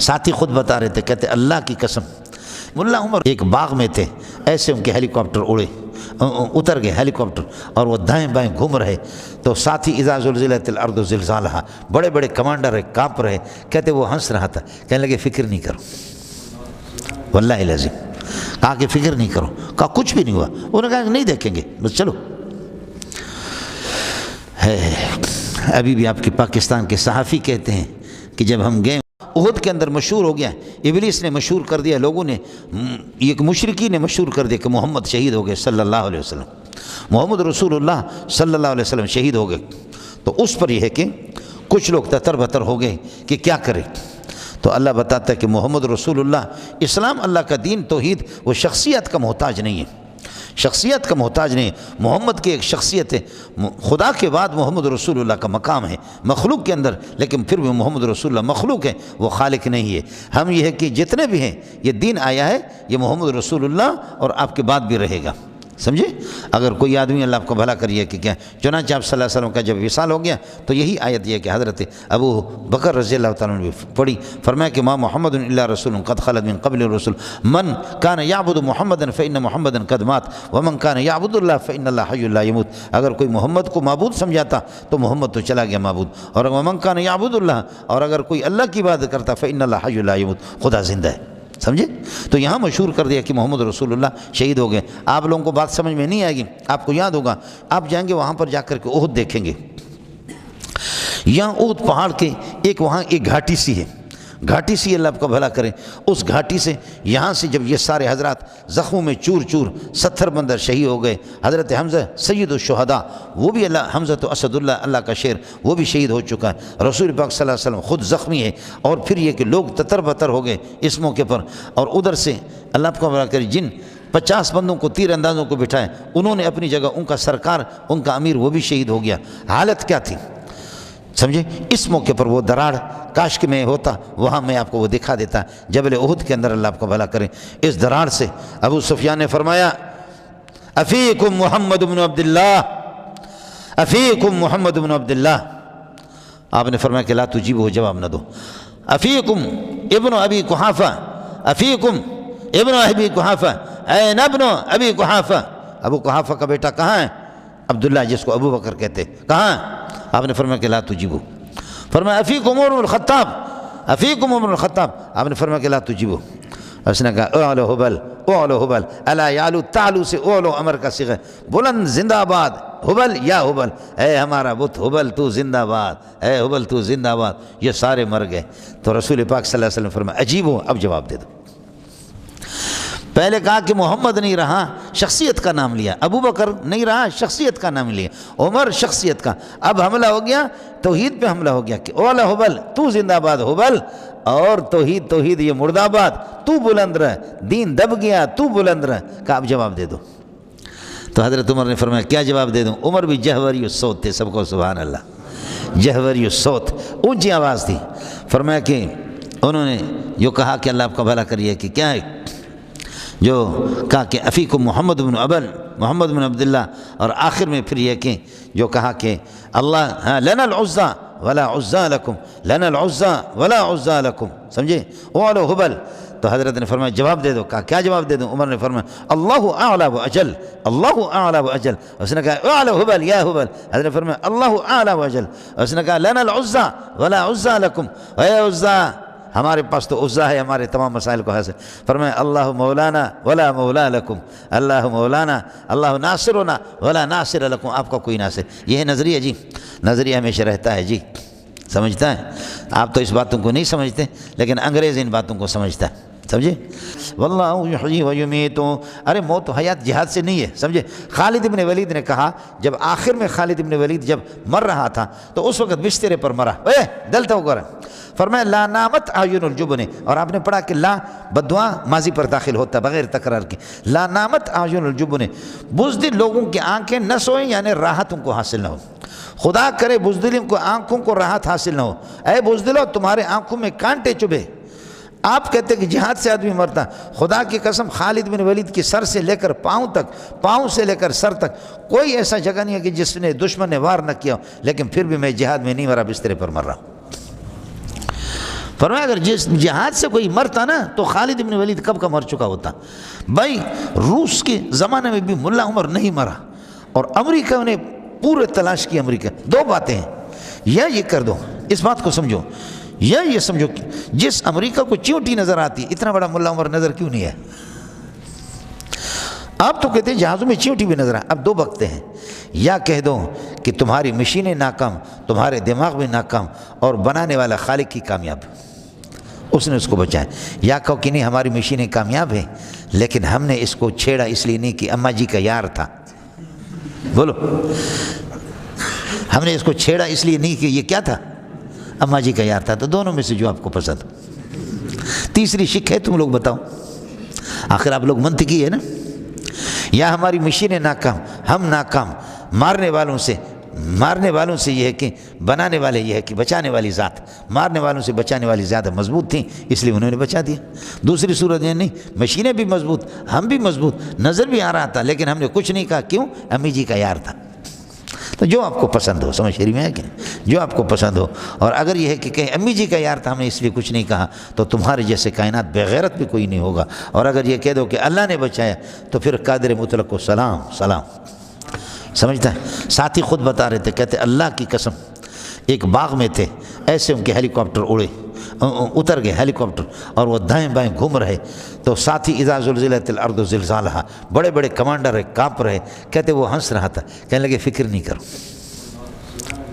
ساتھی خود بتا رہے تھے، کہتے اللہ کی قسم ملا عمر ایک باغ میں تھے، ایسے ان کے ہیلی کاپٹر اڑے، اتر گئے ہیلی کاپٹر اور وہ دائیں بائیں گھوم رہے، تو ساتھی اذا زلزلت الارض زلزالہا، بڑے بڑے کمانڈر ہے، کانپ رہے، کہتے وہ ہنس رہا تھا، کہنے لگے فکر نہیں کرو، واللہ العظیم کہا کہ فکر نہیں کرو، کہا کچھ بھی نہیں ہوا، انہوں نے کہا کہ نہیں دیکھیں گے، بس چلو۔ ابھی بھی آپ کے پاکستان کے صحافی کہتے ہیں کہ جب ہم گئے احد کے اندر مشہور ہو گیا، ابلیس نے مشہور کر دیا، لوگوں نے، ایک مشرکی نے مشہور کر دیا کہ محمد شہید ہو گئے صلی اللہ علیہ وسلم، محمد رسول اللہ صلی اللہ علیہ وسلم شہید ہو گئے۔ تو اس پر یہ ہے کہ کچھ لوگ تتر بتر ہو گئے کہ کیا کرے، تو اللہ بتاتا ہے کہ محمد رسول اللہ، اسلام اللہ کا دین توحید، وہ شخصیت کا محتاج نہیں ہے، شخصیت کا محتاج نہیں ہے، محمد کی ایک شخصیت ہے، خدا کے بعد محمد رسول اللہ کا مقام ہے مخلوق کے اندر، لیکن پھر بھی محمد رسول اللہ مخلوق ہے، وہ خالق نہیں ہے۔ ہم یہ ہے کہ جتنے بھی ہیں یہ دین آیا ہے، یہ محمد رسول اللہ اور آپ کے بعد بھی رہے گا، سمجھے؟ اگر کوئی آدمی اللہ آپ کو بھلا کریے کہ کیا، چنانچہ آپ صلی اللہ علیہ وسلم کا جب وصال ہو گیا تو یہی آیت یہ کہ حضرت ابو بکر رضی اللہ تعالیٰ عنہ نے پڑھی، فرمایا کہ ما محمد الا رسول قد خلت من قبل الرسل من کان یعبد محمدا فإن محمدا قد مات ومن کان یعبد اللہ فإن اللہ حی لا یموت۔ اگر کوئی محمد کو معبود سمجھاتا تو محمد تو چلا گیا معبود، اور ومن کان یعبد اللہ، اور اگر کوئی اللہ کی عبادت کرتا فإن اللہ حی لا یموت، خدا زندہ ہے، سمجھے؟ تو یہاں مشہور کر دیا کہ محمد رسول اللہ شہید ہو گئے۔ آپ لوگوں کو بات سمجھ میں نہیں آئے گی، آپ کو یاد ہوگا، آپ جائیں گے وہاں پر جا کر کے احد دیکھیں گے، یہاں احد پہاڑ کے ایک وہاں ایک گھاٹی سی ہے، گھاٹی سی، اللہ آپ کو بھلا کرے، اس گھاٹی سے یہاں سے جب یہ سارے حضرات زخموں میں چور چور 70 بندر شہید ہو گئے، حضرت حمزہ سید الشہداء، وہ بھی حمزہ تو اسد اللہ، اللہ کا شیر، وہ بھی شہید ہو چکا ہے، رسول پاک صلی اللہ علیہ وسلم خود زخمی ہے، اور پھر یہ کہ لوگ تتر بتر ہو گئے اس موقع پر، اور ادھر سے اللہ آپ کو بھلا کرے جن 50 بندوں کو تیر اندازوں کو بٹھائے، انہوں نے اپنی جگہ، ان کا سرکار، ان کا امیر وہ بھی شہید ہو گیا۔ حالت کیا تھی سمجھے؟ اس موقع پر وہ دراڑ، کاش کہ میں ہوتا وہاں، میں آپ کو وہ دکھا دیتا، جبل احد کے اندر، اللہ آپ کو بھلا کرے، اس دراڑ سے ابو سفیان نے فرمایا افیکم محمد بن عبداللہ، افیکم محمد بن عبداللہ، آپ نے فرمایا کہ لا تجیبہ، جواب نہ دو، افیکم ابن ابی قحافہ، افیکم ابن ابی قحافہ، این ابن ابی قحافہ، ابو قحافہ کا بیٹا کہاں ہے؟ عبداللہ جس کو ابو بکر کہتے، کہاں؟ آپ نے فرمایا کہ لا تجیبو، فرمایا افیکم عمر بن الخطاب، افیکم عمر بن الخطاب، آپ نے فرمایا کہ لا تجیبو، اس نے کہا اعلو حبل، اعلو حبل، الا یعلو، تعلو سے اعلو امر کا صیغہ، بلند زندہ باد، حبل یا حبل، اے ہمارا بت حبل تو زندہ باد، اے حبل تو زندہ باد، یہ سارے مر گئے۔ تو رسول پاک صلی اللہ علیہ وسلم فرمایا عجیب ہو، اب جواب دے دو۔ پہلے کہا کہ محمد نہیں رہا، شخصیت کا نام لیا، ابو بکر نہیں رہا، شخصیت کا نام لیا، عمر شخصیت کا، اب حملہ ہو گیا، توحید پہ حملہ ہو گیا کہ اولا حبل تو زندہ باد حبل، اور توحید توحید یہ مردہ باد، تو بلند رہ، دین دب گیا، تو بلند رہ، کہا اب جواب دے دو۔ تو حضرت عمر نے فرمایا کیا جواب دے دوں؟ عمر بھی جہوری الصوت تھے، سب کو سبحان اللہ، جہوری الصوت، اونچی آواز تھی، فرمایا کہ انہوں نے جو کہا کہ اللہ آپ کا بھلا کریے کہ کیا ہے، جو کہا کہ افیکم محمد بن ابن، محمد بن عبداللہ، اور آخر میں پھر یہ کہ جو کہا کہ اللہ لنا العزا ولا عزا لکم، لنا العزا ولا عزا لکم، سمجھے؟ اعلو حبل، تو حضرت نے فرمایا جواب دے دو، کہا کیا جواب دے دوں؟ عمر نے فرمایا اللہ اعلی و اجل، اللہ اعلی و اجل، اس نے کہا اعلو حبل یا حبل، حضرت نے فرمایا اللہ اعلی و اجل، اس نے کہا لنا العزا ولا عزا لکم، اے عزا، ہمارے پاس تو عزا ہے ہمارے تمام مسائل کو حاصل، فرمایا اللہ مولانا ولا مولا لکم، اللہ مولانا، اللہ ناصرنا ولا ناصر لکم، آپ کا کوئی ناصر۔ یہ ہے نظریہ جی، نظریہ ہمیشہ رہتا ہے جی، سمجھتا ہے؟ آپ تو اس باتوں کو نہیں سمجھتے، لیکن انگریز ان باتوں کو سمجھتا ہے، سمجھے؟ واللہ یحیی و یمیت، ارے موت و حیات جہاد سے نہیں ہے، سمجھے؟ خالد ابن ولید نے کہا، جب آخر میں خالد ابن ولید جب مر رہا تھا تو اس وقت بسترے پر مرا، دلتا ہو گرا، فرمایا لا نامت اعین الجبن، اور آپ نے پڑھا کہ لا بدعا ماضی پر داخل ہوتا بغیر تکرار کے، لا نامت اعین الجبن، بزدل لوگوں کی آنکھیں نہ سوئیں، یعنی راحت ان کو حاصل نہ ہو، خدا کرے بزدلوں کو آنکھوں کو راحت حاصل نہ ہو، اے بزدلو تمہارے آنکھوں میں کانٹے چبھے، آپ کہتے کہ جہاد سے آدمی مرتا، خدا کی قسم خالد بن ولید کی سر سے لے کر پاؤں تک، پاؤں سے لے کر سر تک کوئی ایسا جگہ نہیں ہے کہ جس نے دشمن نے وار نہ کیا، لیکن پھر بھی میں جہاد میں نہیں مرا، بسترے پر مر رہا ہوں۔ فرمایا اگر جس جہاد سے کوئی مرتا نا تو خالد بن ولید کب کا مر چکا ہوتا۔ بھائی روس کے زمانے میں بھی ملا عمر نہیں مرا، اور امریکہ نے پورے تلاش کی۔ امریکہ دو باتیں ہیں، یا یہ کر دو، اس بات کو سمجھو، یا یہ سمجھو کہ جس امریکہ کو چیونٹی نظر آتی اتنا بڑا ملا عمر نظر کیوں نہیں ہے؟ آپ تو کہتے ہیں جہازوں میں چیونٹی بھی نظر آ، اب دو بکتے ہیں، یا کہہ دو کہ تمہاری مشینیں ناکام، تمہارے دماغ میں ناکام، اور بنانے والا خالق کی کامیاب، اس نے اس کو بچایا، یا کہو کہ نہیں ہماری مشینیں کامیاب ہیں لیکن ہم نے اس کو چھیڑا اس لیے نہیں کہ اماں جی کا یار تھا۔ بولو، ہم نے اس کو چھیڑا اس لیے نہیں کہ یہ کیا تھا، اماں جی کا یار تھا۔ تو دونوں میں سے جو آپ کو پسند ہو۔ تیسری شک ہے، تم لوگ بتاؤ، آخر آپ لوگ منطقی ہے نا؟ یا ہماری مشینیں ناکام، ہم ناکام، مارنے والوں سے یہ ہے کہ بنانے والے یہ ہے کہ بچانے والی ذات، مارنے والوں سے بچانے والی زیادہ مضبوط تھیں اس لیے انہوں نے بچا دیا۔ دوسری صورت یہ نہیں، مشینیں بھی مضبوط، ہم بھی مضبوط، نظر بھی آ رہا تھا لیکن ہم نے کچھ نہیں کہا، کیوں؟ امی جی کا یار تھا۔ تو جو آپ کو پسند ہو، سمجھ شریف میں ہے کہ جو آپ کو پسند ہو، اور اگر یہ ہے کہ کہیں امی جی کا یار تھا ہم نے اس لیے کچھ نہیں کہا، تو تمہارے جیسے کائنات بغیرت بھی کوئی نہیں ہوگا۔ اور اگر یہ کہہ دو کہ اللہ نے بچایا تو پھر قادر مطلق کو سلام سلام، سمجھتا ہے؟ ساتھی خود بتا رہے تھے، کہتے اللہ کی قسم ایک باغ میں تھے، ایسے ان کے ہیلی کاپٹر اتر گئے ہیلی کاپٹر، اور وہ دائیں بائیں گھوم رہے، تو ساتھی اذا زلزلت الارض زلزالہا، بڑے بڑے کمانڈر ہے، کانپ رہے، کہتے وہ ہنس رہا تھا، کہنے لگے فکر نہیں کرو،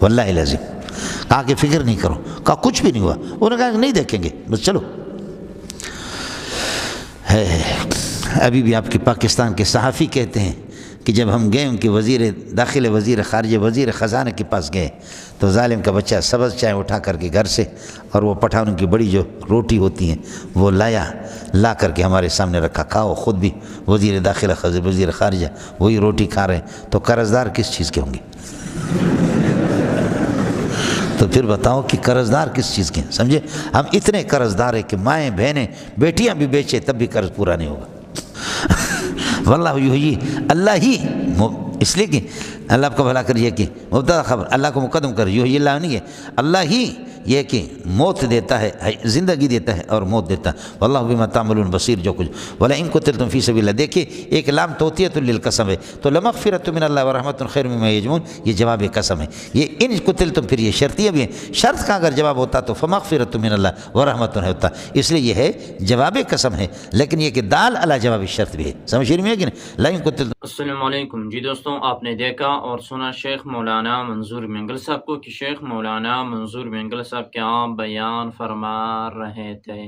واللہ العظیم، کہا کہ فکر نہیں کرو، کہا کچھ بھی نہیں ہوا، انہوں نے کہا کہ نہیں دیکھیں گے، بس چلو۔ ابھی بھی آپ کے پاکستان کے صحافی کہتے ہیں کہ جب ہم گئے ان کے وزیر داخلہ، وزیر خارجہ، وزیر خزانہ کے پاس گئے تو ظالم کا بچہ سبز چائے اٹھا کر کے گھر سے، اور وہ پٹھانوں کی بڑی جو روٹی ہوتی ہیں وہ لا کر کے ہمارے سامنے رکھا، کھاؤ۔ خود بھی وزیر داخلہ، وزیر خارجہ وہی روٹی کھا رہے ہیں، تو قرض دار کس چیز کے ہوں گے؟ تو پھر بتاؤ کہ قرض دار کس چیز کے ہیں؟ سمجھے؟ ہم اتنے قرض دار ہیں کہ مائیں بہنیں بیٹیاں بھی بیچے تب بھی قرض پورا نہیں ہوگا۔ واللہ یحیی، اللہ ہی، اس لیے کہ اللہ آپ کا بھلا کریے کہ مبتدا خبر اللہ کو مقدم کر، یحیی اللہ نہیں ہے، اللہ ہی یہ کہ موت دیتا ہے، زندگی دیتا ہے اور موت دیتا ہے۔ واللہ بما تعملون بصیر، جو کچھ وَلَئِن قُتِلْتُمْ فِي سَبِيلِ اللہ، دیکھیے ایک لام توطیۃ للقسم ہے، تو لَمَغْفِرَةٌ مِّنَ اللَّهِ وَرَحْمَةٌ خَيْرٌ مِّمَّا يَجْمَعُونَ، یہ جواب قسم ہے۔ یہ ان قتلتم، پھر یہ شرطیہ بھی ہیں، شرط کا اگر جواب ہوتا تو فَمَغْفِرَةٌ مِّنَ اللَّهِ وَرَحْمَةٌ ہوتا، اس لیے یہ ہے جواب قسم ہے، لیکن یہ کہ دال علی جواب شرط بھی ہے، سمجھ میں ہے کہ نہیں؟ لَئِن قُتِلْتُم۔ السلام علیکم جی دوستوں، آپ نے دیکھا اور سنا شیخ مولانا منظور مینگل صاحب کو کہ شیخ مولانا منظور مینگل صاحب کیا بیان فرما رہے تھے۔